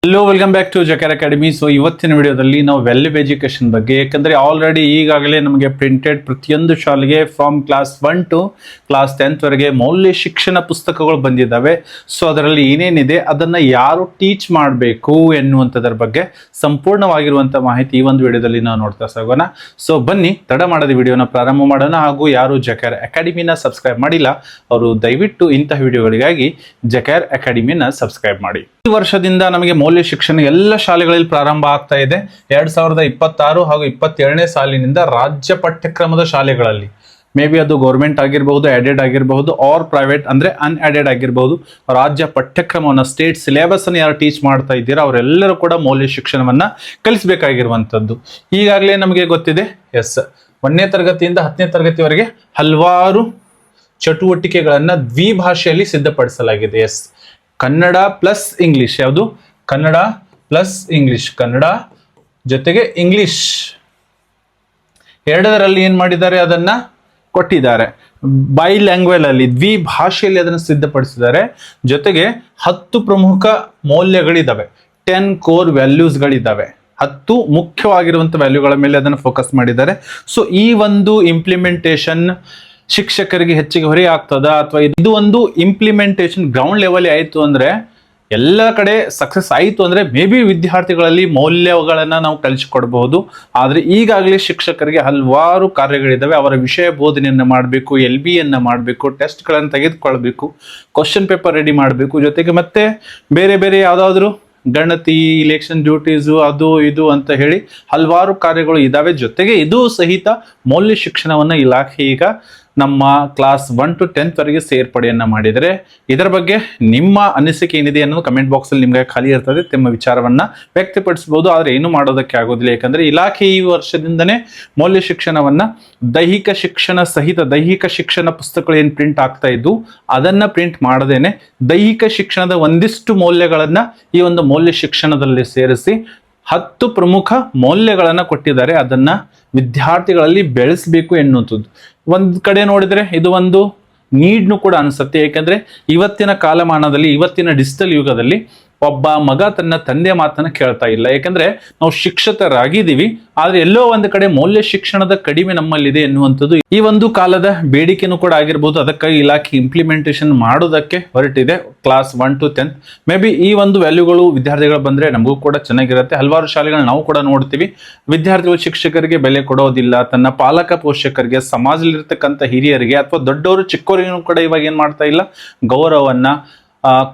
Hello welcome back to Jaker academy. So ಇವತ್ತಿನ ವಿಡಿಯೋದಲ್ಲಿ ನಾವು ವೆಲ್ಯೂ ಎಜುಕೇಶನ್ ಬಗ್ಗೆ, ಯಾಕಂದರೆ ಆಲ್ರೆಡಿ ಈಗಾಗಲೇ ನಮಗೆ ಪ್ರಿಂಟೆಡ್ ಪ್ರತಿಯೊಂದು ಶಾಲೆಗೆ from class 1 to class 10th ವರೆಗೆ ಮೌಲ್ಯ ಶಿಕ್ಷಣ ಪುಸ್ತಕಗಳು ಬಂದಿದ್ದಾವೆ. ಸೊ ಅದರಲ್ಲಿ ಏನೇನಿದೆ, ಅದನ್ನು ಯಾರು ಟೀಚ್ ಮಾಡಬೇಕು ಎನ್ನುವಂಥದ್ರ ಬಗ್ಗೆ ಸಂಪೂರ್ಣವಾಗಿರುವಂಥ ಮಾಹಿತಿ ಈ ಒಂದು ವಿಡಿಯೋದಲ್ಲಿ ನಾವು ನೋಡ್ತಾ ಸಾಗೋಣ. ಸೊ ಬನ್ನಿ ತಡ ಮಾಡದ ವಿಡಿಯೋನ ಪ್ರಾರಂಭ ಮಾಡೋಣ. ಹಾಗೂ ಯಾರು ಜಕೆರ್ ಅಕಾಡೆಮಿನ ಸಬ್ಸ್ಕ್ರೈಬ್ ಮಾಡಿಲ್ಲ ಅವರು ದಯವಿಟ್ಟು ಇಂತಹ ವಿಡಿಯೋಗಳಿಗಾಗಿ ಜಕೆರ್ ಅಕಾಡೆಮಿನ ಸಬ್ಸ್ಕ್ರೈಬ್ ಮಾಡಿ. ಈ ವರ್ಷದಿಂದ ನಮಗೆ ಮೌಲ್ಯ ಶಿಕ್ಷಣ ಎಲ್ಲ ಶಾಲೆಗಳಲ್ಲಿ ಪ್ರಾರಂಭ ಆಗ್ತಾ ಇದೆ. 2026 ಹಾಗೂ 27ನೇ ಸಾಲಿನಿಂದ ರಾಜ್ಯ ಪಠ್ಯಕ್ರಮದ ಶಾಲೆಗಳಲ್ಲಿ, ಮೇ ಬಿ ಅದು ಗೌರ್ಮೆಂಟ್ ಆಗಿರಬಹುದು, ಆಡೆಡ್ ಆಗಿರಬಹುದು, ಆರ್ ಪ್ರೈವೇಟ್ ಅಂದ್ರೆ ಅನ್ಆಡೆಡ್ ಆಗಿರಬಹುದು, ರಾಜ್ಯ ಪಠ್ಯಕ್ರಮವನ್ನು ಸ್ಟೇಟ್ ಸಿಲೆಬಸ್ ಅನ್ನು ಯಾರು ಟೀಚ್ ಮಾಡ್ತಾ ಇದ್ದೀರಾ ಅವರೆಲ್ಲರೂ ಕೂಡ ಮೌಲ್ಯ ಶಿಕ್ಷಣವನ್ನ ಕಲಿಸಬೇಕಾಗಿರುವಂಥದ್ದು. ಈಗಾಗಲೇ ನಮಗೆ ಗೊತ್ತಿದೆ, 1ನೇ ತರಗತಿಯಿಂದ 10ನೇ ತರಗತಿವರೆಗೆ ಹಲವಾರು ಚಟುವಟಿಕೆಗಳನ್ನ ದ್ವಿಭಾಷೆಯಲ್ಲಿ ಸಿದ್ಧಪಡಿಸಲಾಗಿದೆ. ಕನ್ನಡ ಪ್ಲಸ್ ಇಂಗ್ಲಿಷ್, ಯಾವುದು ಕನ್ನಡ ಪ್ಲಸ್ ಇಂಗ್ಲಿಷ್, ಕನ್ನಡ ಜೊತೆಗೆ ಇಂಗ್ಲಿಷ್ ಎರಡರಲ್ಲಿ ಏನ್ ಮಾಡಿದ್ದಾರೆ, ಅದನ್ನ ಕೊಟ್ಟಿದ್ದಾರೆ. ಬೈ ಲ್ಯಾಂಗ್ವೇಜ್ ಅಲ್ಲಿ ದ್ವಿಭಾಷೆಯಲ್ಲಿ ಅದನ್ನು ಸಿದ್ಧಪಡಿಸಿದ್ದಾರೆ. ಜೊತೆಗೆ 10 ಪ್ರಮುಖ ಮೌಲ್ಯಗಳಿದ್ದಾವೆ, 10 ಕೋರ್ ವ್ಯಾಲ್ಯೂಸ್ಗಳಿದ್ದಾವೆ. 10 ಮುಖ್ಯವಾಗಿರುವಂಥ ವ್ಯಾಲ್ಯೂಗಳ ಮೇಲೆ ಅದನ್ನು ಫೋಕಸ್ ಮಾಡಿದ್ದಾರೆ. ಸೊ ಈ ಒಂದು ಇಂಪ್ಲಿಮೆಂಟೇಷನ್ ಶಿಕ್ಷಕರಿಗೆ ಹೆಚ್ಚಿಗೆ ಹೊರೆ ಆಗ್ತದ, ಅಥವಾ ಇದು ಒಂದು ಇಂಪ್ಲಿಮೆಂಟೇಷನ್ ಗ್ರೌಂಡ್ ಲೆವೆಲ್ ಆಯಿತು ಅಂದ್ರೆ, ಎಲ್ಲ ಕಡೆ ಸಕ್ಸಸ್ ಆಯಿತು ಅಂದ್ರೆ ಮೇ ಬಿ ವಿದ್ಯಾರ್ಥಿಗಳಲ್ಲಿ ಮೌಲ್ಯಗಳನ್ನ ನಾವು ಕಲಿಸಿಕೊಡ್ಬಹುದು. ಆದರೆ ಈಗಾಗಲೇ ಶಿಕ್ಷಕರಿಗೆ ಹಲವಾರು ಕಾರ್ಯಗಳಿದ್ದಾವೆ. ಅವರ ವಿಷಯ ಬೋಧನೆಯನ್ನ ಮಾಡಬೇಕು, LB ಮಾಡಬೇಕು, ಟೆಸ್ಟ್ಗಳನ್ನು ತೆಗೆದುಕೊಳ್ಬೇಕು, ಕ್ವಶನ್ ಪೇಪರ್ ರೆಡಿ ಮಾಡಬೇಕು, ಜೊತೆಗೆ ಮತ್ತೆ ಬೇರೆ ಬೇರೆ ಯಾವುದಾದ್ರೂ ಗಣತಿ, ಇಲೆಕ್ಷನ್ ಡ್ಯೂಟೀಸು, ಅದು ಇದು ಅಂತ ಹೇಳಿ ಹಲವಾರು ಕಾರ್ಯಗಳು ಇದ್ದಾವೆ. ಜೊತೆಗೆ ಇದು ಸಹಿತ ಮೌಲ್ಯ ಶಿಕ್ಷಣವನ್ನು ಇಲಾಖೆ ಈಗ ನಮ್ಮ ಕ್ಲಾಸ್ 1 to 10th ವರೆಗೆ ಸೇರ್ಪಡೆಯನ್ನ ಮಾಡಿದರೆ, ಇದರ ಬಗ್ಗೆ ನಿಮ್ಮ ಅನಿಸಿಕೆ ಏನಿದೆ ಅನ್ನೋದು ಕಮೆಂಟ್ ಬಾಕ್ಸ್ ಅಲ್ಲಿ ನಿಮಗೆ ಖಾಲಿ ಇರ್ತದೆ, ನಿಮ್ಮ ವಿಚಾರವನ್ನ ವ್ಯಕ್ತಪಡಿಸಬಹುದು. ಆದ್ರೆ ಏನು ಮಾಡೋದಕ್ಕೆ ಆಗೋದಿಲ್ಲ, ಯಾಕಂದ್ರೆ ಇಲಾಖೆ ಈ ವರ್ಷದಿಂದನೇ ಮೌಲ್ಯ ಶಿಕ್ಷಣವನ್ನ ದೈಹಿಕ ಶಿಕ್ಷಣ ಸಹಿತ ದೈಹಿಕ ಶಿಕ್ಷಣ ಪುಸ್ತಕಗಳು ಏನು ಪ್ರಿಂಟ್ ಆಗ್ತಾ ಇದ್ದು ಅದನ್ನ ಪ್ರಿಂಟ್ ಮಾಡದೇನೆ ದೈಹಿಕ ಶಿಕ್ಷಣದ ಒಂದಿಷ್ಟು ಮೌಲ್ಯಗಳನ್ನ ಈ ಒಂದು ಮೌಲ್ಯ ಶಿಕ್ಷಣದಲ್ಲಿ ಸೇರಿಸಿ 10 ಪ್ರಮುಖ ಮೌಲ್ಯಗಳನ್ನ ಕೊಟ್ಟಿದ್ದಾರೆ. ಅದನ್ನ ವಿದ್ಯಾರ್ಥಿಗಳಲ್ಲಿ ಬೆಳೆಸಬೇಕು ಎನ್ನುವಂಥದ್ದು. ಒಂದ್ ಕಡೆ ನೋಡಿದ್ರೆ ಇದು ಒಂದು ನೀಡ್ನು ಕೂಡ ಅನಿಸುತ್ತೆ. ಯಾಕಂದ್ರೆ ಇವತ್ತಿನ ಕಾಲಮಾನದಲ್ಲಿ, ಇವತ್ತಿನ ಡಿಜಿಟಲ್ ಯುಗದಲ್ಲಿ ಒಬ್ಬ ಮಗ ತನ್ನ ತಂದೆ ಮಾತನ್ನ ಕೇಳ್ತಾ ಇಲ್ಲ. ಯಾಕಂದ್ರೆ ನಾವು ಶಿಕ್ಷಕರಾಗಿದ್ದೀವಿ, ಆದ್ರೆ ಎಲ್ಲೋ ಒಂದು ಕಡೆ ಮೌಲ್ಯ ಶಿಕ್ಷಣದ ಕಡಿಮೆ ನಮ್ಮಲ್ಲಿದೆ ಎನ್ನುವಂಥದ್ದು ಈ ಒಂದು ಕಾಲದ ಬೇಡಿಕೆನೂ ಕೂಡ ಆಗಿರ್ಬೋದು. ಅದಕ್ಕಾಗಿ ಇಲಾಖೆ ಇಂಪ್ಲಿಮೆಂಟೇಷನ್ ಮಾಡೋದಕ್ಕೆ ಹೊರಟಿದೆ. Class 1 to 10th may be ಈ ಒಂದು ವ್ಯಾಲ್ಯೂಗಳು ವಿದ್ಯಾರ್ಥಿಗಳು ಬಂದ್ರೆ ನಮಗೂ ಕೂಡ ಚೆನ್ನಾಗಿರುತ್ತೆ. ಹಲವಾರು ಶಾಲೆಗಳು ನಾವು ಕೂಡ ನೋಡ್ತೀವಿ, ವಿದ್ಯಾರ್ಥಿಗಳು ಶಿಕ್ಷಕರಿಗೆ ಬೆಲೆ ಕೊಡೋದಿಲ್ಲ, ತನ್ನ ಪಾಲಕ ಪೋಷಕರಿಗೆ, ಸಮಾಜದಲ್ಲಿರ್ತಕ್ಕಂಥ ಹಿರಿಯರಿಗೆ ಅಥವಾ ದೊಡ್ಡವರು ಚಿಕ್ಕವರಿಗೂ ಕೂಡ ಇವಾಗ ಏನ್ ಮಾಡ್ತಾ ಇಲ್ಲ, ಗೌರವವನ್ನ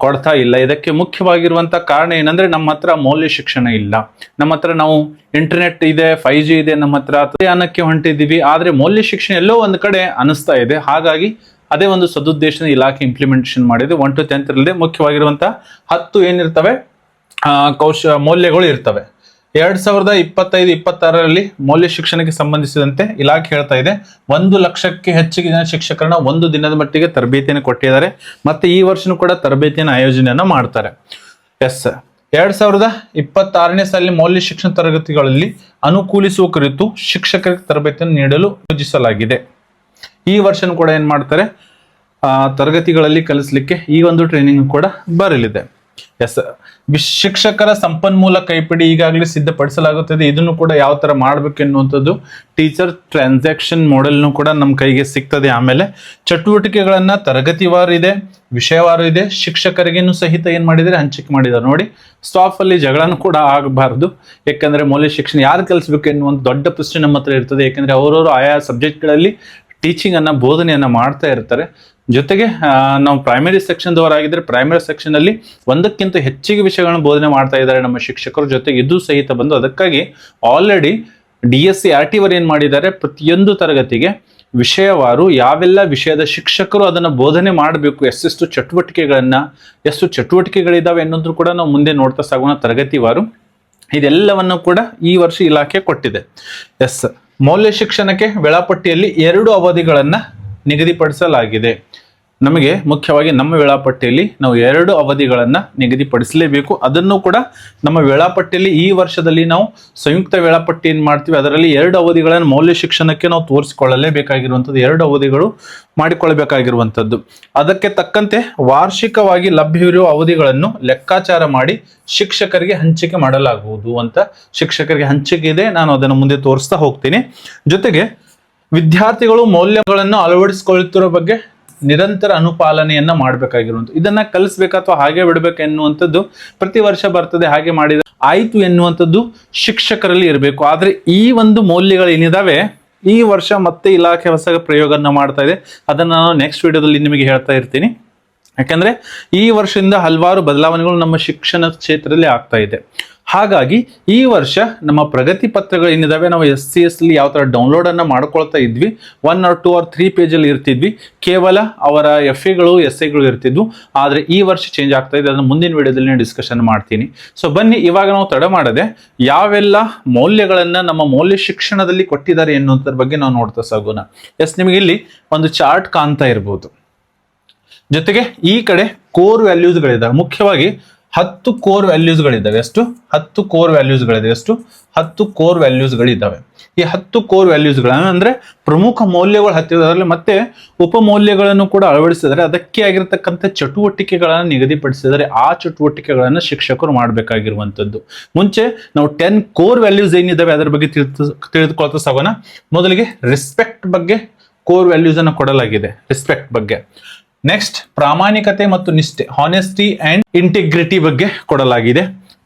ಕೊಡ್ತಾ ಇಲ್ಲ. ಇದಕ್ಕೆ ಮುಖ್ಯವಾಗಿರುವಂತ ಕಾರಣ ಏನಂದ್ರೆ, ನಮ್ಮ ಹತ್ರ ಮೌಲ್ಯ ಶಿಕ್ಷಣ ಇಲ್ಲ. ನಮ್ಮ ಹತ್ರ ನಾವು ಇಂಟರ್ನೆಟ್ ಇದೆ, 5G ಇದೆ, ನಮ್ಮ ಹತ್ರ ಯಾನಕ್ಕೆ ಹೊಂಟಿದ್ದೀವಿ, ಆದ್ರೆ ಮೌಲ್ಯ ಶಿಕ್ಷಣ ಎಲ್ಲೋ ಒಂದು ಕಡೆ ಅನಿಸ್ತಾ ಇದೆ. ಹಾಗಾಗಿ ಅದೇ ಒಂದು ಸದುದ್ದೇಶದ ಇಲಾಖೆ ಇಂಪ್ಲಿಮೆಂಟೇಷನ್ ಮಾಡಿದೆ. 1 to 10th ರಲ್ಲಿ ಮುಖ್ಯವಾಗಿರುವಂತ 10 ಏನಿರ್ತವೆ ಮೌಲ್ಯಗಳು ಇರ್ತವೆ. 2025-26ರಲ್ಲಿ ಮೌಲ್ಯ ಶಿಕ್ಷಣಕ್ಕೆ ಸಂಬಂಧಿಸಿದಂತೆ ಇಲಾಖೆ ಹೇಳ್ತಾ ಇದೆ, 1 ಲಕ್ಷಕ್ಕೆ ಹೆಚ್ಚಿಗೆ ಜನ ಶಿಕ್ಷಕರನ್ನ 1 ದಿನದ ಮಟ್ಟಿಗೆ ತರಬೇತಿಯನ್ನು ಕೊಟ್ಟಿದ್ದಾರೆ. ಮತ್ತೆ ಈ ವರ್ಷನೂ ಕೂಡ ತರಬೇತಿಯನ್ನು ಆಯೋಜನೆಯನ್ನ ಮಾಡ್ತಾರೆ. 2026ನೇ ಸಾಲಿನ ಮೌಲ್ಯ ಶಿಕ್ಷಣ ತರಗತಿಗಳಲ್ಲಿ ಅನುಕೂಲಿಸುವ ಕುರಿತು ಶಿಕ್ಷಕರಿಗೆ ತರಬೇತಿಯನ್ನು ನೀಡಲು ಯೋಜಿಸಲಾಗಿದೆ. ಈ ವರ್ಷನೂ ಕೂಡ ಏನ್ ಮಾಡ್ತಾರೆ, ತರಗತಿಗಳಲ್ಲಿ ಕಲಿಸ್ಲಿಕ್ಕೆ ಈ ಒಂದು ಟ್ರೈನಿಂಗ್ ಕೂಡ ಬರಲಿದೆ. ಶಿಕ್ಷಕರ ಸಂಪನ್ಮೂಲ ಕೈಪಿಡಿ ಈಗಾಗಲೇ ಸಿದ್ಧಪಡಿಸಲಾಗುತ್ತದೆ. ಇದನ್ನು ಕೂಡ ಯಾವ ತರ ಮಾಡ್ಬೇಕು ಎನ್ನುವಂಥದ್ದು ಟೀಚರ್ ಟ್ರಾನ್ಸಾಕ್ಷನ್ ಮಾಡೆಲ್ನು ಕೂಡ ನಮ್ಮ ಕೈಗೆ ಸಿಗ್ತದೆ. ಆಮೇಲೆ ಚಟುವಟಿಕೆಗಳನ್ನ ತರಗತಿವಾರು ಇದೆ, ವಿಷಯವಾರು ಇದೆ, ಶಿಕ್ಷಕರಿಗೇನು ಸಹಿತ ಏನ್ ಮಾಡಿದರೆ ಹಂಚಿಕೆ ಮಾಡಿದ್ದಾರೆ. ನೋಡಿ, ಸ್ಟಾಫ್ ಅಲ್ಲಿ ಜಗಳನೂ ಕೂಡ ಆಗಬಾರ್ದು. ಯಾಕಂದ್ರೆ ಮೌಲ್ಯ ಶಿಕ್ಷಣ ಯಾರು ಕಲಿಸ್ಬೇಕು ಎನ್ನುವಂಥ ದೊಡ್ಡ ಪ್ರಶ್ನೆ ನಮ್ಮ ಹತ್ರ ಇರ್ತದೆ. ಯಾಕಂದ್ರೆ ಅವರವರು ಆಯಾ ಸಬ್ಜೆಕ್ಟ್ಗಳಲ್ಲಿ ಟೀಚಿಂಗ್ ಅನ್ನ, ಬೋಧನೆಯನ್ನ ಮಾಡ್ತಾ ಇರ್ತಾರೆ. ಜೊತೆಗೆ ನಾವು ಪ್ರೈಮರಿ ಸೆಕ್ಷನ್ದವರಾಗಿದ್ರೆ ಪ್ರೈಮರಿ ಸೆಕ್ಷನ್ ಅಲ್ಲಿ 1ಕ್ಕಿಂತ ಹೆಚ್ಚಿಗೆ ವಿಷಯಗಳನ್ನು ಬೋಧನೆ ಮಾಡ್ತಾ ಇದ್ದಾರೆ ನಮ್ಮ ಶಿಕ್ಷಕರು. ಜೊತೆಗೆ ಇದು ಸಹಿತ ಬಂದು, ಅದಕ್ಕಾಗಿ ಆಲ್ರೆಡಿ DSC RT ಏನ್ ಮಾಡಿದ್ದಾರೆ, ಪ್ರತಿಯೊಂದು ತರಗತಿಗೆ ವಿಷಯವಾರು ಯಾವೆಲ್ಲ ವಿಷಯದ ಶಿಕ್ಷಕರು ಅದನ್ನ ಬೋಧನೆ ಮಾಡಬೇಕು, ಎಷ್ಟು ಚಟುವಟಿಕೆಗಳಿದಾವೆ ಅನ್ನೋದು ಕೂಡ ನಾವು ಮುಂದೆ ನೋಡ್ತಾ ಸಾಗೋಣ ತರಗತಿವಾರು. ಇದೆಲ್ಲವನ್ನು ಕೂಡ ಈ ವರ್ಷ ಇಲಾಖೆ ಕೊಟ್ಟಿದೆ. ಮೌಲ್ಯ ಶಿಕ್ಷಣಕ್ಕೆ ವೇಳಾಪಟ್ಟಿಯಲ್ಲಿ 2 ಅವಧಿಗಳನ್ನ ನಿಗದಿಪಡಿಸಲಾಗಿದೆ. ನಮಗೆ ಮುಖ್ಯವಾಗಿ ನಮ್ಮ ವೇಳಾಪಟ್ಟಿಯಲ್ಲಿ ನಾವು 2 ಅವಧಿಗಳನ್ನ ನಿಗದಿಪಡಿಸಲೇಬೇಕು. ಅದನ್ನು ಕೂಡ ನಮ್ಮ ವೇಳಾಪಟ್ಟಿಯಲ್ಲಿ ಈ ವರ್ಷದಲ್ಲಿ ನಾವು ಸಂಯುಕ್ತ ವೇಳಾಪಟ್ಟಿ ಏನ್ ಮಾಡ್ತೀವಿ ಅದರಲ್ಲಿ 2 ಅವಧಿಗಳನ್ನು ಮೌಲ್ಯ ಶಿಕ್ಷಣಕ್ಕೆ ನಾವು ತೋರಿಸಿಕೊಳ್ಳಲೇಬೇಕಾಗಿರುವಂಥದ್ದು, 2 ಅವಧಿಗಳು ಮಾಡಿಕೊಳ್ಳಬೇಕಾಗಿರುವಂಥದ್ದು. ಅದಕ್ಕೆ ತಕ್ಕಂತೆ ವಾರ್ಷಿಕವಾಗಿ ಲಭ್ಯವಿರುವ ಅವಧಿಗಳನ್ನು ಲೆಕ್ಕಾಚಾರ ಮಾಡಿ ಶಿಕ್ಷಕರಿಗೆ ಹಂಚಿಕೆ ಮಾಡಲಾಗುವುದು ಅಂತ ಶಿಕ್ಷಕರಿಗೆ ಹಂಚಿಕೆ ಇದೆ. ನಾನು ಅದನ್ನು ಮುಂದೆ ತೋರಿಸ್ತಾ ಹೋಗ್ತೀನಿ. ಜೊತೆಗೆ ವಿದ್ಯಾರ್ಥಿಗಳು ಮೌಲ್ಯಗಳನ್ನು ಅಳವಡಿಸಿಕೊಳ್ಳುತ್ತಿರೋ ಬಗ್ಗೆ ನಿರಂತರ ಅನುಪಾಲನೆಯನ್ನ ಮಾಡಬೇಕಾಗಿರುವಂಥದ್ದು. ಇದನ್ನ ಕಲಿಸ್ಬೇಕಾ ಅಥವಾ ಹಾಗೆ ಬಿಡ್ಬೇಕು ಎನ್ನುವಂಥದ್ದು ಪ್ರತಿ ವರ್ಷ ಬರ್ತದೆ, ಹಾಗೆ ಮಾಡಿದ ಆಯ್ತು ಎನ್ನುವಂಥದ್ದು ಶಿಕ್ಷಕರಲ್ಲಿ ಇರಬೇಕು. ಆದ್ರೆ ಈ ಒಂದು ಮೌಲ್ಯಗಳು ಏನಿದಾವೆ ಈ ವರ್ಷ ಮತ್ತೆ ಇಲಾಖೆ ಹೊಸ ಪ್ರಯೋಗನ ಮಾಡ್ತಾ ಇದೆ. ಅದನ್ನ ನಾನು ನೆಕ್ಸ್ಟ್ ವಿಡಿಯೋದಲ್ಲಿ ನಿಮಗೆ ಹೇಳ್ತಾ ಇರ್ತೀನಿ. ಯಾಕಂದ್ರೆ ಈ ವರ್ಷದಿಂದ ಹಲವಾರು ಬದಲಾವಣೆಗಳು ನಮ್ಮ ಶಿಕ್ಷಣ ಕ್ಷೇತ್ರದಲ್ಲಿ ಆಗ್ತಾ ಇದೆ. ಹಾಗಾಗಿ ಈ ವರ್ಷ ನಮ್ಮ ಪ್ರಗತಿ ಪತ್ರಗಳು ಏನಿದಾವೆ ನಾವು SCS ಯಾವ ತರ ಡೌನ್ಲೋಡ್ ಅನ್ನ ಮಾಡ್ಕೊಳ್ತಾ ಇದ್ವಿ, 1 or 2 or 3 ಪೇಜಲ್ಲಿ ಇರ್ತಿದ್ವಿ, ಕೇವಲ ಅವರ FAಗಳು SAಗಳು ಇರ್ತಿದ್ವು. ಆದ್ರೆ ಈ ವರ್ಷ ಚೇಂಜ್ ಆಗ್ತಾ ಇದೆ. ಅದನ್ನ ಮುಂದಿನ ವಿಡಿಯೋದಲ್ಲಿ ನಾನು ಡಿಸ್ಕಷನ್ ಮಾಡ್ತೀನಿ. ಸೊ ಬನ್ನಿ ಇವಾಗ ನಾವು ತಡ ಮಾಡದೆ ಯಾವೆಲ್ಲ ಮೌಲ್ಯಗಳನ್ನ ನಮ್ಮ ಮೌಲ್ಯ ಶಿಕ್ಷಣದಲ್ಲಿ ಕೊಟ್ಟಿದ್ದಾರೆ ಎನ್ನುವುದರ ಬಗ್ಗೆ ನಾವು ನೋಡ್ತಾ ಸಾಗೋಣ. ನಿಮಗೆ ಇಲ್ಲಿ ಒಂದು ಚಾರ್ಟ್ ಕಾಣ್ತಾ ಇರಬಹುದು. ಜೊತೆಗೆ ಈ ಕಡೆ ಕೋರ್ ವ್ಯಾಲ್ಯೂಸ್ಗಳಿದ್ದಾವೆ. ಮುಖ್ಯವಾಗಿ 10 ಕೋರ್ ವ್ಯಾಲ್ಯೂಸ್ಗಳಿದ್ದಾವೆ. ಎಷ್ಟು? 10 ಕೋರ್ ವ್ಯಾಲ್ಯೂಸ್ಗಳಿದೆ. ಎಷ್ಟು? 10 ಕೋರ್ ವ್ಯಾಲ್ಯೂಸ್ಗಳಿದ್ದಾವೆ. ಈ 10 ಕೋರ್ ವ್ಯಾಲ್ಯೂಸ್ಗಳನ್ನ ಅಂದ್ರೆ ಪ್ರಮುಖ ಮೌಲ್ಯಗಳು ಹತ್ತಿರದಲ್ಲಿ ಮತ್ತೆ ಉಪಮೌಲ್ಯಗಳನ್ನು ಕೂಡ ಅಳವಡಿಸಿದರೆ ಅದಕ್ಕೆ ಆಗಿರತಕ್ಕಂಥ ಚಟುವಟಿಕೆಗಳನ್ನು ನಿಗದಿಪಡಿಸಿದರೆ ಆ ಚಟುವಟಿಕೆಗಳನ್ನು ಶಿಕ್ಷಕರು ಮಾಡಬೇಕಾಗಿರುವಂಥದ್ದು. ಮುಂಚೆ ನಾವು 10 ಕೋರ್ ವ್ಯಾಲ್ಯೂಸ್ ಏನಿದ್ದಾವೆ ಅದರ ಬಗ್ಗೆ ತಿಳಿದುಕೊಳ್ತಾ ಸಾಗೋಣ. ಮೊದಲಿಗೆ ರೆಸ್ಪೆಕ್ಟ್ ಬಗ್ಗೆ ಕೋರ್ ವ್ಯಾಲ್ಯೂಸ್ ಅನ್ನು ಕೊಡಲಾಗಿದೆ. ರೆಸ್ಪೆಕ್ಟ್ ಬಗ್ಗೆ. ನೆಕ್ಸ್ಟ್ ಪ್ರಾಮಾಣಿಕತೆ ಮತ್ತು ನಿಷ್ಠೆ, ಹಾನೆಸ್ಟಿ ಅಂಡ್ ಇಂಟಿಗ್ರಿಟಿ ಬಗ್ಗೆ ಕೊಡಲಾಗಿದೆ.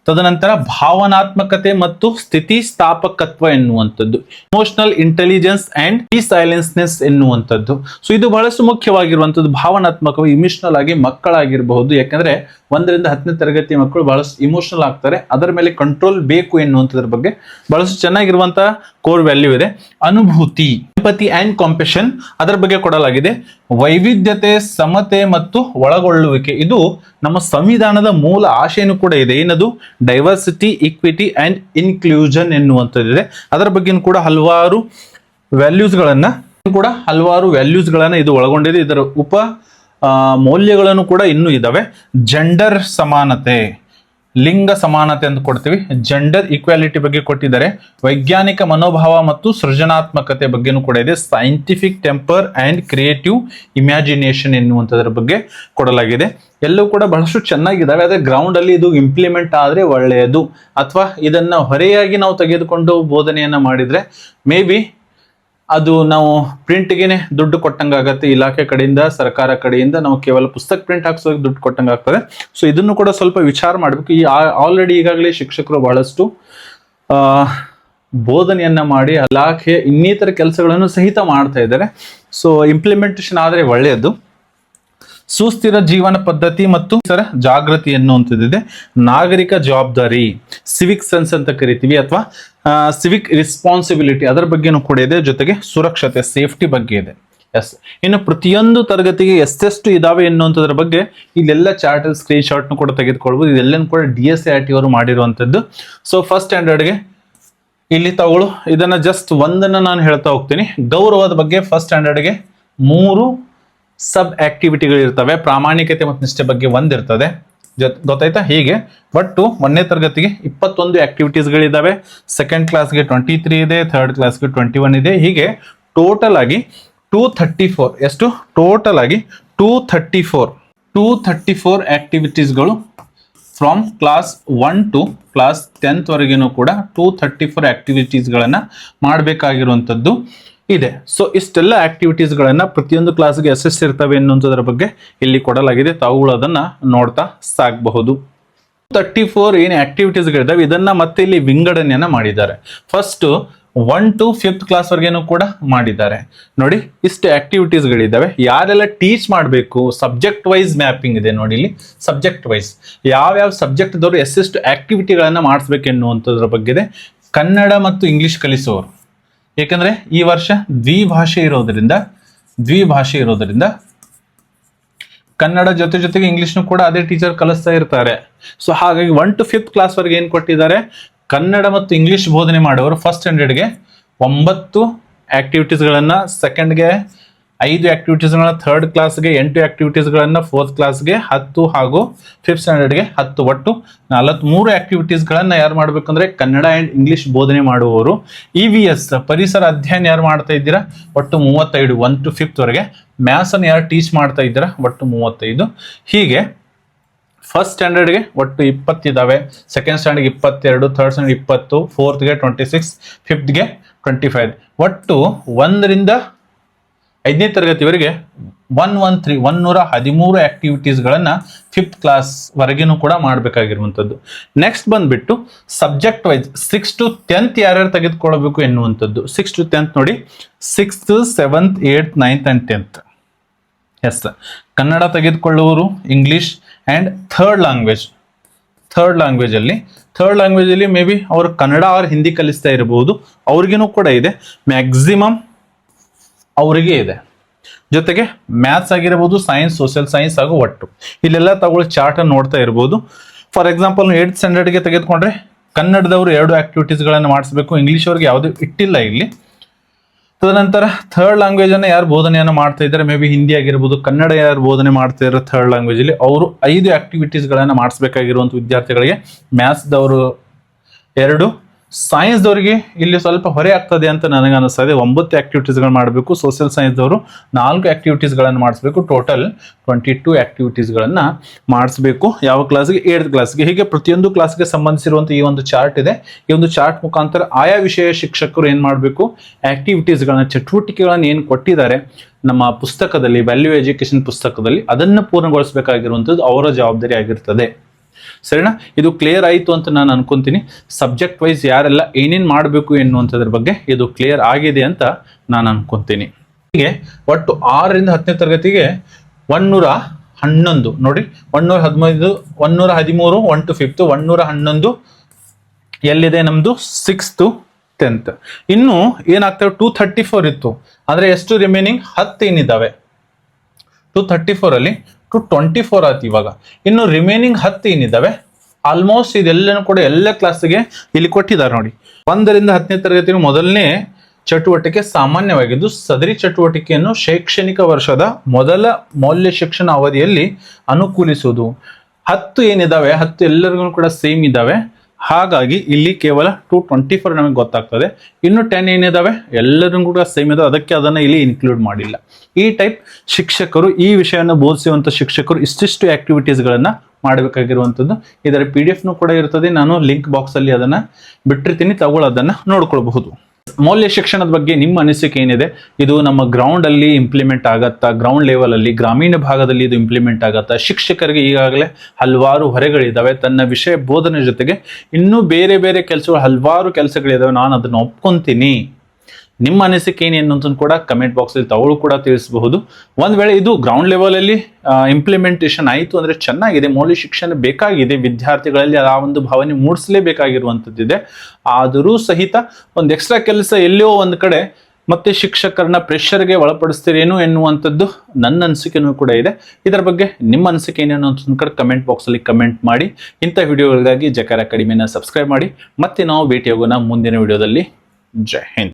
ತದನಂತರ ಭಾವನಾತ್ಮಕತೆ ಮತ್ತು ಸ್ಥಿತಿಸ್ಥಾಪಕತ್ವ ಎನ್ನುವಂಥದ್ದು, ಇಮೋಷನಲ್ ಇಂಟೆಲಿಜೆನ್ಸ್ ಅಂಡ್ ಸೈಲೆನ್ಸ್ನೆಸ್ ಎನ್ನುವಂಥದ್ದು. ಸೊ ಇದು ಬಹಳಷ್ಟು ಮುಖ್ಯವಾಗಿರುವಂಥದ್ದು. ಭಾವನಾತ್ಮಕ ಇಮೋಷನಲ್ ಆಗಿ ಮಕ್ಕಳಾಗಿರಬಹುದು, ಯಾಕಂದ್ರೆ 1 ರಿಂದ 10ನೇ ತರಗತಿ ಮಕ್ಕಳು ಬಹಳಷ್ಟು ಇಮೋಷನಲ್ ಆಗ್ತಾರೆ, ಅದರ ಮೇಲೆ ಕಂಟ್ರೋಲ್ ಬೇಕು ಎನ್ನುವಂಥದ್ರ ಬಗ್ಗೆ ಬಹಳಷ್ಟು ಚೆನ್ನಾಗಿರುವಂತಹ ಕೋರ್ ವ್ಯಾಲ್ಯೂ ಇದೆ. ಅನುಭೂತಿ, ಎಂಪತಿ ಅಂಡ್ ಕಾಂಪೆಷನ್ ಅದರ ಬಗ್ಗೆ ಕೊಡಲಾಗಿದೆ. ವೈವಿಧ್ಯತೆ, ಸಮತೆ ಮತ್ತು ಒಳಗೊಳ್ಳುವಿಕೆ, ಇದು ನಮ್ಮ ಸಂವಿಧಾನದ ಮೂಲ ಆಶಯನೂ ಕೂಡ ಇದೆ. ಏನದು? ಡೈವರ್ಸಿಟಿ, ಈಕ್ವಿಟಿ ಅಂಡ್ ಇನ್ಕ್ಲೂಷನ್ ಎನ್ನುವಂಥದ್ದಿದೆ. ಅದರ ಬಗ್ಗೆ ಕೂಡ ಹಲವಾರು ವ್ಯಾಲ್ಯೂಸ್ಗಳನ್ನ ಇದು ಒಳಗೊಂಡಿದೆ. ಇದರ ಮೌಲ್ಯಗಳನ್ನು ಕೂಡ ಇನ್ನೂ ಇದಾವೆ. ಜೆಂಡರ್ ಸಮಾನತೆ, ಲಿಂಗ ಸಮಾನತೆ ಅಂತ ಕೊಡ್ತೀವಿ. ಜೆಂಡರ್ ಈಕ್ವಾಲಿಟಿ ಬಗ್ಗೆ ಕೊಟ್ಟಿದ್ದಾರೆ. ವೈಜ್ಞಾನಿಕ ಮನೋಭಾವ ಮತ್ತು ಸೃಜನಾತ್ಮಕತೆ ಬಗ್ಗೆನೂ ಕೂಡ ಇದೆ. Scientific temper and creative imagination ಎನ್ನುವಂಥದ್ರ ಬಗ್ಗೆ ಕೊಡಲಾಗಿದೆ. ಎಲ್ಲವೂ ಕೂಡ ಬಹಳಷ್ಟು ಚೆನ್ನಾಗಿದ್ದಾವೆ. ಆದರೆ ಗ್ರೌಂಡ್ ಅಲ್ಲಿ ಇದು ಇಂಪ್ಲಿಮೆಂಟ್ ಆದ್ರೆ ಒಳ್ಳೆಯದು, ಅಥವಾ ಇದನ್ನ ಹೊರೆಯಾಗಿ ನಾವು ತೆಗೆದುಕೊಂಡು ಬೋಧನೆಯನ್ನ ಮಾಡಿದ್ರೆ ಮೇ ಬಿ ಅದು ನಾವು ಪ್ರಿಂಟ್ಗೆನೆ ದುಡ್ಡು ಕೊಟ್ಟಂಗಾಗತ್ತೆ. ಇಲಾಖೆ ಕಡೆಯಿಂದ, ಸರ್ಕಾರ ಕಡೆಯಿಂದ ನಾವು ಕೇವಲ ಪುಸ್ತಕ ಪ್ರಿಂಟ್ ಹಾಕ್ಸೋಕೆ ದುಡ್ಡು ಕೊಟ್ಟಂಗಾಗ್ತದೆ. ಸೊ ಇದನ್ನು ಕೂಡ ಸ್ವಲ್ಪ ವಿಚಾರ ಮಾಡಬೇಕು. ಈ ಆಲ್ರೆಡಿ ಈಗಾಗಲೇ ಶಿಕ್ಷಕರು ಬಹಳಷ್ಟು ಬೋಧನೆಯನ್ನ ಮಾಡಿ ಇಲಾಖೆಯ ಇನ್ನಿತರ ಕೆಲಸಗಳನ್ನು ಸಹಿತ ಮಾಡ್ತಾ ಇದ್ದಾರೆ. ಸೊ ಇಂಪ್ಲಿಮೆಂಟೇಷನ್ ಆದ್ರೆ ಒಳ್ಳೆಯದು. ಸುಸ್ಥಿರ ಜೀವನ ಪದ್ಧತಿ ಮತ್ತು ಜಾಗೃತಿ ಎನ್ನುವಂಥದ್ದಿದೆ. ನಾಗರಿಕ ಜವಾಬ್ದಾರಿ, ಸಿವಿಕ್ ಸೆನ್ಸ್ ಅಂತ ಕರಿತೀವಿ, ಅಥವಾ ಸಿವಿಕ್ ರೆಸ್ಪಾನ್ಸಿಬಿಲಿಟಿ, ಅದರ ಬಗ್ಗೆನೂ ಕೂಡ ಇದೆ. ಜೊತೆಗೆ ಸುರಕ್ಷತೆ, ಸೇಫ್ಟಿ ಬಗ್ಗೆ ಇದೆ. ಇನ್ನು ಪ್ರತಿಯೊಂದು ತರಗತಿಗೆ ಎಷ್ಟೆಷ್ಟು ಇದಾವೆ ಎನ್ನುವಂಥದ್ರ ಬಗ್ಗೆ ಇಲ್ಲೆಲ್ಲ ಚಾರ್ಟ್ ಸ್ಕ್ರೀನ್ ಶಾಟ್ ಕೂಡ ತೆಗೆದುಕೊಳ್ಬಹುದು. ಇದೆಲ್ಲನೂ ಕೂಡ DSCRT ಅವರು ಮಾಡಿರುವಂಥದ್ದು. ಸೊ ಫಸ್ಟ್ ಸ್ಟ್ಯಾಂಡರ್ಡ್ಗೆ ಇಲ್ಲಿ ತಗೊಳ್ಳು. ಇದನ್ನ ಜಸ್ಟ್ ಒಂದನ್ನ ನಾನು ಹೇಳ್ತಾ ಹೋಗ್ತೀನಿ. ಗೌರವದ ಬಗ್ಗೆ ಫಸ್ಟ್ ಸ್ಟ್ಯಾಂಡರ್ಡ್ಗೆ 3 ಸಬ್ ಆಕ್ಟಿವಿಟಿಗಳು ಇರ್ತವೆ. ಪ್ರಾಮಾಣಿಕತೆ ಮತ್ತು ನಿಷ್ಠೆ ಬಗ್ಗೆ 1 ಇರ್ತದೆ, ಗೊತ್ತಾಯ್ತಾ? ಹೀಗೆ ಒಟ್ಟು 1ನೇ ತರಗತಿಗೆ 21 ಆಕ್ಟಿವಿಟೀಸ್ಗಳಿದ್ದಾವೆ. ಸೆಕೆಂಡ್ ಕ್ಲಾಸ್ಗೆ 23 ಇದೆ, ಥರ್ಡ್ ಕ್ಲಾಸ್ಗೆ 21 ಇದೆ. ಹೀಗೆ ಟೋಟಲ್ ಆಗಿ 234, ಎಷ್ಟು? ಟೋಟಲ್ ಆಗಿ 234 ಆಕ್ಟಿವಿಟೀಸ್ಗಳು from class 1 to class 10th ವರೆಗೂ ಕೂಡ 234 ಆಕ್ಟಿವಿಟೀಸ್ಗಳನ್ನ ಮಾಡಬೇಕಾಗಿರುವಂಥದ್ದು ಇದೆ. ಸೊ ಇಷ್ಟೆಲ್ಲ ಆಕ್ಟಿವಿಟೀಸ್ಗಳನ್ನ ಪ್ರತಿಯೊಂದು ಕ್ಲಾಸ್ಗೆ ಎಷ್ಟೆಷ್ಟು ಇರ್ತವೆ ಎನ್ನುವಂಥದ್ರ ಬಗ್ಗೆ ಇಲ್ಲಿ ಕೊಡಲಾಗಿದೆ. ತಾವುಗಳು ಅದನ್ನ ನೋಡ್ತಾ ಸಾಗಬಹುದು. 34 ಏನು ಆಕ್ಟಿವಿಟೀಸ್ಗಳಿದ್ದಾವೆ ಇದನ್ನ ಮತ್ತೆ ಇಲ್ಲಿ ವಿಂಗಡಣೆಯನ್ನ ಮಾಡಿದ್ದಾರೆ. ಫಸ್ಟ್ 1 to 5th ಕ್ಲಾಸ್ ವರೆಗೇನು ಕೂಡ ಮಾಡಿದ್ದಾರೆ. ನೋಡಿ ಇಷ್ಟು ಆಕ್ಟಿವಿಟೀಸ್ಗಳಿದ್ದಾವೆ. ಯಾರೆಲ್ಲ ಟೀಚ್ ಮಾಡಬೇಕು, ಸಬ್ಜೆಕ್ಟ್ ವೈಸ್ ಮ್ಯಾಪಿಂಗ್ ಇದೆ. ನೋಡಿ ಇಲ್ಲಿ ಸಬ್ಜೆಕ್ಟ್ ವೈಸ್ ಯಾವ್ಯಾವ ಸಬ್ಜೆಕ್ಟ್ ದವರು ಎಷ್ಟೆಷ್ಟು ಆಕ್ಟಿವಿಟಿಗಳನ್ನ ಮಾಡಿಸ್ಬೇಕು ಎನ್ನುವಂಥದ್ರ ಬಗ್ಗೆ ಇದೆ. ಕನ್ನಡ ಮತ್ತು ಇಂಗ್ಲಿಷ್ ಕಲಿಸೋರು, ಏಕೆಂದ್ರೆ ಈ ವರ್ಷ ದ್ವಿಭಾಷೆ ಇರೋದ್ರಿಂದ ಕನ್ನಡ ಜೊತೆಗೆ ಇಂಗ್ಲಿಷ್ನು ಕೂಡ ಅದೇ ಟೀಚರ್ ಕಲಿಸ್ತಾ ಇರ್ತಾರೆ. ಸೊ ಹಾಗಾಗಿ 1 to 5th ಕ್ಲಾಸ್ ವರೆಗೆ ಏನ್ ಕೊಟ್ಟಿದ್ದಾರೆ, ಕನ್ನಡ ಮತ್ತು ಇಂಗ್ಲಿಷ್ ಬೋಧನೆ ಮಾಡೋರು ಫಸ್ಟ್ ಸ್ಟ್ಯಾಂಡರ್ಡ್ಗೆ 9 ಆಕ್ಟಿವಿಟೀಸ್ಗಳನ್ನ, ಸೆಕೆಂಡ್ಗೆ 5 ಆಕ್ಟಿವಿಟೀಸ್ಗಳನ್ನ ಥರ್ಡ್ ಕ್ಲಾಸ್ಗೆ, 8 ಆಕ್ಟಿವಿಟೀಸ್ಗಳನ್ನ ಫೋರ್ತ್ ಕ್ಲಾಸ್ಗೆ, 10 ಹಾಗೂ ಫಿಫ್ತ್ ಸ್ಟ್ಯಾಂಡರ್ಡ್ಗೆ 10, ಒಟ್ಟು 43 ಆಕ್ಟಿವಿಟೀಸ್ಗಳನ್ನ ಯಾರು ಮಾಡ್ಬೇಕಂದ್ರೆ ಕನ್ನಡ ಅಂಡ್ ಇಂಗ್ಲಿಷ್ ಬೋಧನೆ ಮಾಡುವವರು. EVS ಪರಿಸರ ಅಧ್ಯಯನ ಯಾರು ಮಾಡ್ತಾ ಇದ್ದೀರಾ, ಒಟ್ಟು 35, 1 to 5th ವರೆಗೆ. ಮ್ಯಾಥ್ಸ್ ಅನ್ನು ಯಾರು ಟೀಚ್ ಮಾಡ್ತಾ ಇದ್ದೀರಾ, ಒಟ್ಟು 35. ಹೀಗೆ ಫಸ್ಟ್ ಸ್ಟ್ಯಾಂಡರ್ಡ್ಗೆ ಒಟ್ಟು 20 ಇದಾವೆ, ಸೆಕೆಂಡ್ ಸ್ಟ್ಯಾಂಡರ್ಡ್ಗೆ 22, ಥರ್ಡ್ ಸ್ಟ್ಯಾಂಡರ್ಡ್ 20, ಫೋರ್ತ್ಗೆ 26, ಫಿಫ್ತ್ಗೆ 25. ಒಟ್ಟು 1 ರಿಂದ 5ನೇ ತರಗತಿವರೆಗೆ 113 ಆಕ್ಟಿವಿಟೀಸ್ಗಳನ್ನ ಫಿಫ್ತ್ ಕ್ಲಾಸ್ ವರೆಗಿನೂ ಕೂಡ ಮಾಡಬೇಕಾಗಿರುವಂಥದ್ದು. ನೆಕ್ಸ್ಟ್ ಬಂದ್ಬಿಟ್ಟು ಸಬ್ಜೆಕ್ಟ್ ವೈಸ್ 6 to 10th ಯಾರ್ಯಾರು ತೆಗೆದುಕೊಳ್ಬೇಕು ಎನ್ನುವಂಥದ್ದು. 6 to 10th ನೋಡಿ, 6th, 7th, 8th, 9th and 10th. Yes, Kannada ತೆಗೆದುಕೊಳ್ಳುವರು, ಇಂಗ್ಲಿಷ್ ಆ್ಯಂಡ್ ಥರ್ಡ್ ಲ್ಯಾಂಗ್ವೇಜ್ ಅಲ್ಲಿ ಮೇ ಬಿ ಅವರು ಕನ್ನಡ ಆರ್ ಹಿಂದಿ ಕಲಿಸ್ತಾ ಇರಬಹುದು, ಅವ್ರಿಗೇನೂ ಕೂಡ ಇದೆ, ಮ್ಯಾಕ್ಸಿಮಮ್ ಅವರಿಗೆ ಇದೆ. ಜೊತೆಗೆ ಮ್ಯಾಥ್ಸ್ ಆಗಿರಬಹುದು, ಸೈನ್ಸ್, ಸೋಷಿಯಲ್ ಸೈನ್ಸ್ ಹಾಗೂ ಒಟ್ಟು ಇಲ್ಲೆಲ್ಲ ತಗೊಳ್ಳಿ ಚಾರ್ಟ್ ಅನ್ನು ನೋಡ್ತಾ ಇರಬಹುದು. ಫಾರ್ ಎಕ್ಸಾಂಪಲ್ 8th ಸ್ಟ್ಯಾಂಡರ್ಡ್ಗೆ ತೆಗೆದುಕೊಂಡ್ರೆ ಕನ್ನಡದವರು 2 ಆಕ್ಟಿವಿಟೀಸ್ಗಳನ್ನು ಮಾಡಿಸ್ಬೇಕು, ಇಂಗ್ಲಿಷ್ ಅವ್ರಿಗೆ ಯಾವುದೂ ಇಟ್ಟಿಲ್ಲ ಇಲ್ಲಿ. ತದನಂತರ ಥರ್ಡ್ ಲ್ಯಾಂಗ್ವೇಜ್ ಅನ್ನು ಯಾರು ಬೋಧನೆಯನ್ನು ಮಾಡ್ತಾ ಇದ್ದಾರೆ, ಮೇ ಬಿ ಹಿಂದಿ ಆಗಿರ್ಬೋದು, ಕನ್ನಡ ಯಾರು ಬೋಧನೆ ಮಾಡ್ತಾ ಇದ್ದಾರೆ ಥರ್ಡ್ ಲ್ಯಾಂಗ್ವೇಜ್ ಅಲ್ಲಿ, ಅವರು 5 ಆಕ್ಟಿವಿಟೀಸ್ಗಳನ್ನು ಮಾಡಿಸ್ಬೇಕಾಗಿರುವಂಥ ವಿದ್ಯಾರ್ಥಿಗಳಿಗೆ. ಮ್ಯಾಥ್ಸ್ದವರು 2, ಸೈನ್ಸ್ದವರಿಗೆ ಇಲ್ಲಿ ಸ್ವಲ್ಪ ಹೊರೆ ಆಗ್ತದೆ ಅಂತ ನನಗೆ ಅನಿಸ್ತದೆ, 9 ಆಕ್ಟಿವಿಟೀಸ್ಗಳು ಮಾಡಬೇಕು. ಸೋಷಿಯಲ್ ಸೈನ್ಸ್ದವರು 4 ಆಕ್ಟಿವಿಟೀಸ್ಗಳನ್ನು ಮಾಡಿಸ್ಬೇಕು. ಟೋಟಲ್ 22 ಆಕ್ಟಿವಿಟೀಸ್ಗಳನ್ನು ಮಾಡಿಸ್ಬೇಕು. ಯಾವ ಕ್ಲಾಸ್ಗೆ, 8th ಕ್ಲಾಸ್ಗೆ. ಹೀಗೆ ಪ್ರತಿಯೊಂದು ಕ್ಲಾಸ್ಗೆ ಸಂಬಂಧಿಸಿರುವಂಥ ಈ ಒಂದು ಚಾರ್ಟ್ ಇದೆ. ಈ ಒಂದು ಚಾರ್ಟ್ ಮುಖಾಂತರ ಆಯಾ ವಿಷಯ ಶಿಕ್ಷಕರು ಏನು ಮಾಡಬೇಕು, ಆಕ್ಟಿವಿಟೀಸ್ಗಳನ್ನ, ಚಟುವಟಿಕೆಗಳನ್ನು ಏನು ಕೊಟ್ಟಿದ್ದಾರೆ ನಮ್ಮ ಪುಸ್ತಕದಲ್ಲಿ, ವ್ಯಾಲ್ಯೂ ಎಜುಕೇಶನ್ ಪುಸ್ತಕದಲ್ಲಿ, ಅದನ್ನು ಪೂರ್ಣಗೊಳಿಸಬೇಕಾಗಿರುವಂಥದ್ದು ಅವರ ಜವಾಬ್ದಾರಿ ಆಗಿರ್ತದೆ. ಸರಿನಾ? ಇದು ಕ್ಲಿಯರ್ ಆಯಿತು ಅಂತ ನಾನು ಅನ್ಕೊಂತೀನಿ. ಸಬ್ಜೆಕ್ಟ್ ವೈಸ್ ಯಾರೆಲ್ಲ ಏನೇನು ಮಾಡಬೇಕು ಎನ್ನುವಂಥದ್ರ ಬಗ್ಗೆ ಇದು ಕ್ಲಿಯರ್ ಆಗಿದೆ ಅಂತ ನಾನು ಅನ್ಕೊಂತೀನಿ. ಹೀಗೆ ಒಟ್ಟು 6 ರಿಂದ 10ನೇ ತರಗತಿಗೆ 111 ನೋಡಿ, 115, 113, 1 to 5th, 111 ಎಲ್ಲಿದೆ ನಮ್ದು 6th, 10th. ಇನ್ನು ಏನಾಗ್ತವೆ, 234 ಇತ್ತು ಅಂದ್ರೆ ಎಷ್ಟು ರಿಮೈನಿಂಗ್ 10 ಏನಿದ್ದಾವೆ, 234 ಅಲ್ಲಿ 224 ಆಯ್ತು ಇವಾಗ. ಇನ್ನು ರಿಮೈನಿಂಗ್ 10 ಏನಿದ್ದಾವೆ, ಆಲ್ಮೋಸ್ಟ್ ಇದೆಲ್ಲನೂ ಕೂಡ ಎಲ್ಲ ಕ್ಲಾಸ್ಗೆ ಇಲ್ಲಿ ಕೊಟ್ಟಿದ್ದಾರೆ ನೋಡಿ. 1 ರಿಂದ 10ನೇ ತರಗತಿ ಮೊದಲನೇ ಚಟುವಟಿಕೆ ಸಾಮಾನ್ಯವಾಗಿದ್ದು, ಸದರಿ ಚಟುವಟಿಕೆಯನ್ನು ಶೈಕ್ಷಣಿಕ ವರ್ಷದ ಮೊದಲ ಮೌಲ್ಯ ಶಿಕ್ಷಣ ಅವಧಿಯಲ್ಲಿ ಅನುಕೂಲಿಸುವುದು. 10 ಏನಿದಾವೆ, 10 ಎಲ್ಲರಿಗೂ ಕೂಡ ಸೇಮ್ ಇದ್ದಾವೆ. ಹಾಗಾಗಿ ಇಲ್ಲಿ ಕೇವಲ 224 ನಮಗೆ ಗೊತ್ತಾಗ್ತದೆ. ಇನ್ನು 10 ಏನಿದಾವೆ ಎಲ್ಲರಿಗೂ ಕೂಡ ಸೇಮ್ ಇದಾವೆ, ಅದಕ್ಕೆ ಅದನ್ನು ಇಲ್ಲಿ ಇನ್ಕ್ಲೂಡ್ ಮಾಡಿಲ್ಲ. ಈ ಟೈಪ್ ಶಿಕ್ಷಕರು, ಈ ವಿಷಯವನ್ನು ಬೋಧಿಸುವಂಥ ಶಿಕ್ಷಕರು ಇಷ್ಟಿಷ್ಟು ಆಕ್ಟಿವಿಟೀಸ್ಗಳನ್ನು ಮಾಡಬೇಕಾಗಿರುವಂಥದ್ದು. ಇದರ PDF ಕೂಡ ಇರ್ತದೆ, ನಾನು ಲಿಂಕ್ ಬಾಕ್ಸಲ್ಲಿ ಅದನ್ನು ಬಿಟ್ಟಿರ್ತೀನಿ, ತಗೊಳ್ಳೋದನ್ನು ನೋಡ್ಕೊಳ್ಬಹುದು. ಮೌಲ್ಯ ಶಿಕ್ಷಣದ ಬಗ್ಗೆ ನಿಮ್ಮ ಅನಿಸಿಕೆ ಏನಿದೆ? ಇದು ನಮ್ಮ ಗ್ರೌಂಡ್ ಅಲ್ಲಿ ಇಂಪ್ಲಿಮೆಂಟ್ ಆಗತ್ತಾ, ಗ್ರೌಂಡ್ ಲೆವೆಲ್ ಅಲ್ಲಿ, ಗ್ರಾಮೀಣ ಭಾಗದಲ್ಲಿ ಇದು ಇಂಪ್ಲಿಮೆಂಟ್ ಆಗತ್ತಾ? ಶಿಕ್ಷಕರಿಗೆ ಈಗಾಗಲೇ ಹಲವಾರು ಹೊರೆಗಳಿದ್ದಾವೆ, ತನ್ನ ವಿಷಯ ಬೋಧನೆ ಜೊತೆಗೆ ಇನ್ನೂ ಬೇರೆ ಬೇರೆ ಕೆಲಸಗಳು, ಹಲವಾರು ಕೆಲಸಗಳಿದ್ದಾವೆ. ನಾನು ಅದನ್ನು ಒಪ್ಕೊಂತೀನಿ. ನಿಮ್ಮ ಅನಿಸಿಕೆ ಏನೇನು ಅಂತ ಕೂಡ ಕಮೆಂಟ್ ಬಾಕ್ಸಲ್ಲಿ ತಗೊಳ್ಳು ಕೂಡ ತಿಳಿಸಬಹುದು. ಒಂದು ವೇಳೆ ಇದು ಗ್ರೌಂಡ್ ಲೆವೆಲಲ್ಲಿ ಇಂಪ್ಲಿಮೆಂಟೇಷನ್ ಆಯಿತು ಅಂದರೆ ಚೆನ್ನಾಗಿದೆ, ಮೌಲ್ಯ ಶಿಕ್ಷಣ ಬೇಕಾಗಿದೆ, ವಿದ್ಯಾರ್ಥಿಗಳಲ್ಲಿ ಆ ಒಂದು ಭಾವನೆ ಮೂಡಿಸಲೇಬೇಕಾಗಿರುವಂಥದ್ದಿದೆ. ಆದರೂ ಸಹಿತ ಒಂದು ಎಕ್ಸ್ಟ್ರಾ ಕೆಲಸ ಎಲ್ಲೋ ಒಂದು ಕಡೆ ಮತ್ತೆ ಶಿಕ್ಷಕರನ್ನ ಪ್ರೆಷರ್ಗೆ ಒಳಪಡಿಸ್ತೀರೇನು ಎನ್ನುವಂಥದ್ದು ನನ್ನ ಅನಿಸಿಕೆನೂ ಕೂಡ ಇದೆ. ಇದರ ಬಗ್ಗೆ ನಿಮ್ಮ ಅನಿಸಿಕೆ ಏನೇನು ಅಂತ ಕಡೆ ಕಮೆಂಟ್ ಬಾಕ್ಸಲ್ಲಿ ಕಮೆಂಟ್ ಮಾಡಿ. ಇಂಥ ವಿಡಿಯೋಗಳಿಗಾಗಿ ಜಕಾರ ಅಕಾಡೆಮಿನ ಸಬ್ಸ್ಕ್ರೈಬ್ ಮಾಡಿ. ಮತ್ತೆ ನಾವು ಭೇಟಿಯಾಗೋಣ ಮುಂದಿನ ವಿಡಿಯೋದಲ್ಲಿ. ಜೈ ಹಿಂದ್.